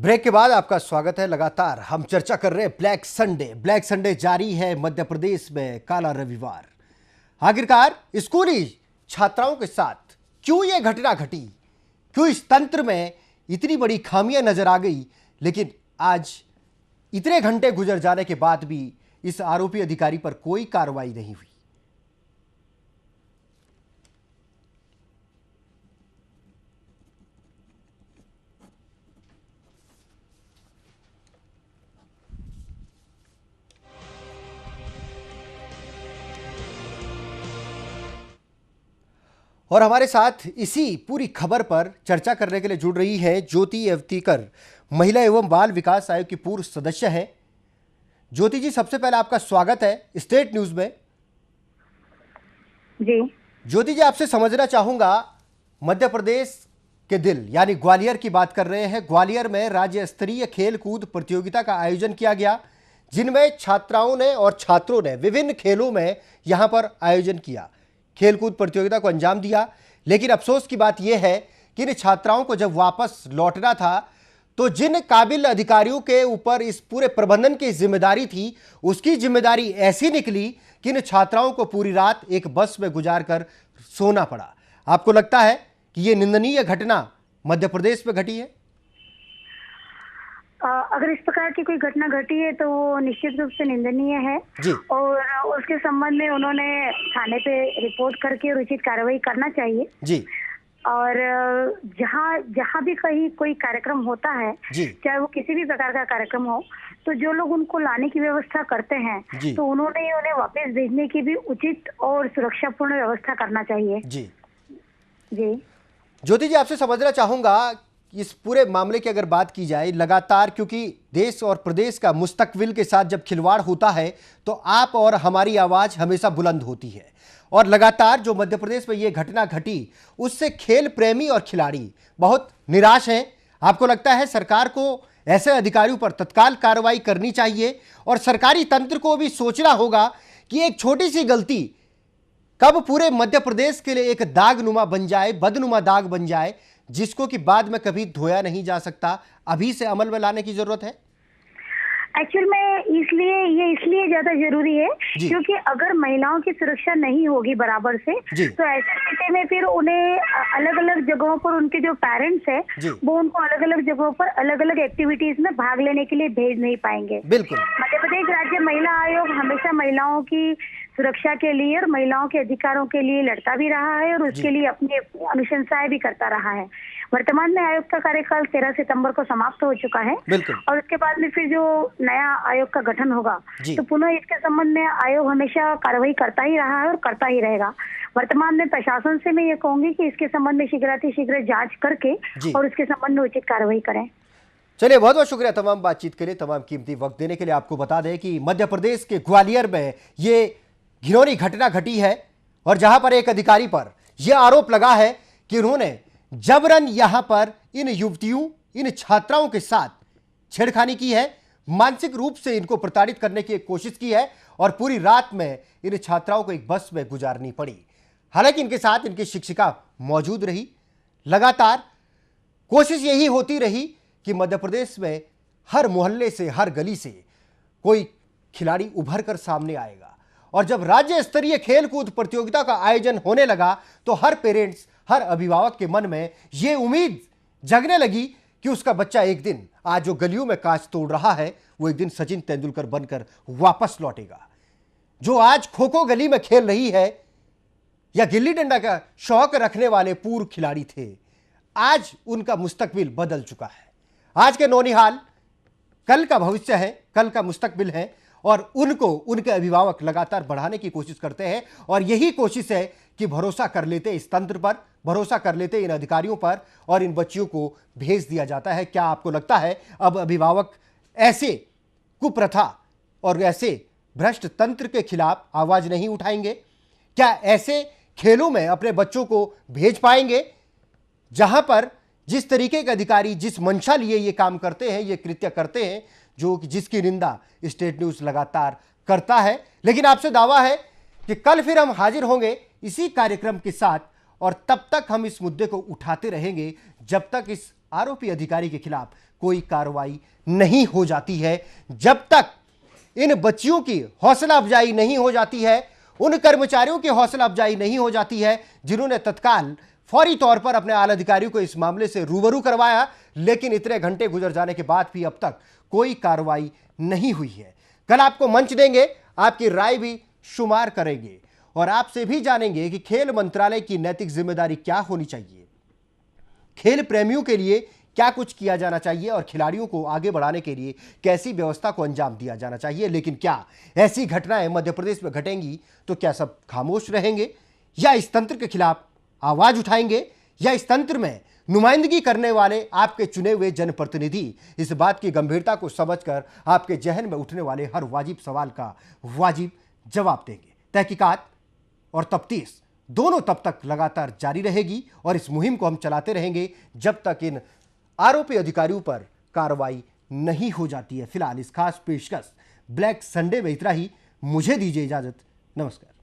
Break के बाद आपका स्वागत है। लगातार हम चर्चा कर रहे हैं ब्लैक संडे। ब्लैक संडे जारी है मध्य प्रदेश में, काला रविवार। आखिरकार स्कूली छात्राओं के साथ क्यों ये घटना घटी, क्यों इस तंत्र में इतनी बड़ी खामियां नजर आ गई, लेकिन आज इतने घंटे गुजर जाने के बाद भी इस आरोपी अधिकारी पर कोई कार्रवाई नहीं हुई। और हमारे साथ इसी पूरी खबर पर चर्चा करने के लिए जुड़ रही है ज्योति अवतीकर, महिला एवं बाल विकास आयोग की पूर्व सदस्य हैं। ज्योति जी, सबसे पहले आपका स्वागत है स्टेट न्यूज में। जी ज्योति जी, आपसे समझना चाहूंगा, मध्य प्रदेश के दिल यानी ग्वालियर की बात कर रहे हैं। ग्वालियर में राज्य स्तरीय खेल कूद प्रतियोगिता का आयोजन किया गया, जिनमें छात्राओं ने और छात्रों ने विभिन्न खेलों में यहां पर आयोजन किया, खेलकूद प्रतियोगिता को अंजाम दिया। लेकिन अफसोस की बात यह है कि इन छात्राओं को जब वापस लौटना था तो जिन काबिल अधिकारियों के ऊपर इस पूरे प्रबंधन की जिम्मेदारी थी, उसकी जिम्मेदारी ऐसी निकली कि इन छात्राओं को पूरी रात एक बस में गुजार कर सोना पड़ा। आपको लगता है कि यह निंदनीय घटना मध्य प्रदेश में घटी है? अगर इस प्रकार की कोई घटना घटी है तो वो निश्चित रूप से निंदनीय है जी। और उसके संबंध में उन्होंने थाने पे रिपोर्ट करके उचित कार्रवाई करना चाहिए जी। और जहाँ जहाँ भी कहीं कोई कार्यक्रम होता है, जी। चाहे वो किसी भी प्रकार का कार्यक्रम हो, तो जो लोग उनको लाने की व्यवस्था करते हैं तो उन्होंने उन्हें वापस भेजने की भी उचित और सुरक्षापूर्ण व्यवस्था करना चाहिए। जी जी ज्योति जी, आपसे समझना चाहूंगा, इस पूरे मामले की अगर बात की जाए, लगातार क्योंकि देश और प्रदेश का मुस्तकबिल के साथ जब खिलवाड़ होता है तो आप और हमारी आवाज हमेशा बुलंद होती है। और लगातार जो मध्य प्रदेश में ये घटना घटी, उससे खेल प्रेमी और खिलाड़ी बहुत निराश हैं। आपको लगता है सरकार को ऐसे अधिकारियों पर तत्काल कार्रवाई करनी चाहिए और सरकारी तंत्र को भी सोचना होगा कि एक छोटी सी गलती कब पूरे मध्य प्रदेश के लिए एक दागनुमा बन जाए, बदनुमा दाग बन जाए, जिसको कि बाद में कभी धोया नहीं जा सकता। अभी से अमल में लाने की जरूरत है। एक्चुअल में इसलिए ज्यादा जरूरी है क्योंकि अगर महिलाओं की सुरक्षा नहीं होगी बराबर से तो ऐसे स्थिति में फिर उन्हें अलग अलग जगहों पर उनके जो पेरेंट्स है वो उनको अलग अलग जगहों पर अलग अलग एक्टिविटीज में भाग लेने के लिए भेज नहीं पाएंगे। बिल्कुल। मध्य प्रदेश राज्य महिला आयोग हमेशा महिलाओं की सुरक्षा के लिए और महिलाओं के अधिकारों के लिए लड़ता भी रहा है और उसके लिए अपनी अनुशंसाएं भी करता रहा है। वर्तमान में आयोग का कार्यकाल 13 सितंबर को समाप्त हो चुका है और उसके बाद में फिर जो नया आयोग का गठन होगा तो पुनः इसके संबंध में आयोग हमेशा कार्रवाई करता ही रहा है और करता ही रहेगा। वर्तमान में प्रशासन से मैं ये कहूंगी कि इसके संबंध में शीघ्र जांच करके और उसके संबंध में उचित कार्रवाई करें। चलिए, बहुत बहुत शुक्रिया तमाम बातचीत के लिए, तमाम कीमती वक्त देने के लिए। आपको बता दें कि मध्य प्रदेश के ग्वालियर में ये घिनौनी घटना घटी है और जहां पर एक अधिकारी पर यह आरोप लगा है कि उन्होंने जबरन यहां पर इन युवतियों, इन छात्राओं के साथ छेड़खानी की है, मानसिक रूप से इनको प्रताड़ित करने की एक कोशिश की है और पूरी रात में इन छात्राओं को एक बस में गुजारनी पड़ी। हालांकि इनके साथ इनकी शिक्षिका मौजूद रही। लगातार कोशिश यही होती रही कि मध्य प्रदेश में हर मोहल्ले से, हर गली से कोई खिलाड़ी उभर कर सामने आएगा। और जब राज्य स्तरीय खेल कूद प्रतियोगिता का आयोजन होने लगा तो हर पेरेंट्स, हर अभिभावक के मन में यह उम्मीद जगने लगी कि उसका बच्चा एक दिन, आज जो गलियों में कांच तोड़ रहा है, वो एक दिन सचिन तेंदुलकर बनकर वापस लौटेगा। जो आज खो खो गली में खेल रही है या गिल्ली डंडा का शौक रखने वाले पूर्व खिलाड़ी थे, आज उनका मुस्तकबिल बदल चुका है। आज के नौनिहाल कल का भविष्य है, कल का मुस्तकबिल है और उनको उनके अभिभावक लगातार बढ़ाने की कोशिश करते हैं। और यही कोशिश है कि भरोसा कर लेते इस तंत्र पर, भरोसा कर लेते इन अधिकारियों पर और इन बच्चियों को भेज दिया जाता है। क्या आपको लगता है अब अभिभावक ऐसे कुप्रथा और ऐसे भ्रष्ट तंत्र के खिलाफ आवाज नहीं उठाएंगे? क्या ऐसे खेलों में अपने बच्चों को भेज पाएंगे जहां पर जिस तरीके के अधिकारी जिस मंशा लिए ये काम करते हैं, ये कृत्य करते हैं, जिसकी निंदा स्टेट न्यूज लगातार करता है? लेकिन आपसे दावा है कि कल फिर हम हाजिर होंगे इसी कार्यक्रम के साथ और तब तक हम इस मुद्दे को उठाते रहेंगे जब तक इस आरोपी अधिकारी के खिलाफ कोई कार्रवाई नहीं हो जाती है, जब तक इन बच्चियों की हौसला अफजाई नहीं हो जाती है, उन कर्मचारियों की हौसला अफजाई नहीं हो जाती है जिन्होंने तत्काल फौरी तौर पर अपने आला अधिकारियों को इस मामले से रूबरू करवाया, लेकिन इतने घंटे गुजर जाने के बाद भी अब तक कोई कार्रवाई नहीं हुई है। कल आपको मंच देंगे, आपकी राय भी शुमार करेंगे और आपसे भी जानेंगे कि खेल मंत्रालय की नैतिक जिम्मेदारी क्या होनी चाहिए, खेल प्रेमियों के लिए क्या कुछ किया जाना चाहिए और खिलाड़ियों को आगे बढ़ाने के लिए कैसी व्यवस्था को अंजाम दिया जाना चाहिए। लेकिन क्या ऐसी घटनाएं मध्य प्रदेश में घटेंगी तो क्या सब खामोश रहेंगे या इस तंत्र के खिलाफ आवाज उठाएंगे, या इस तंत्र में नुमाइंदगी करने वाले आपके चुने हुए जनप्रतिनिधि इस बात की गंभीरता को समझकर आपके जहन में उठने वाले हर वाजिब सवाल का वाजिब जवाब देंगे। तहकीकात और तफ्तीश दोनों तब तक लगातार जारी रहेगी और इस मुहिम को हम चलाते रहेंगे जब तक इन आरोपी अधिकारियों पर कार्रवाई नहीं हो जाती है। फिलहाल इस खास पेशकश ब्लैक संडे में इतना ही। मुझे दीजिए इजाजत। नमस्कार।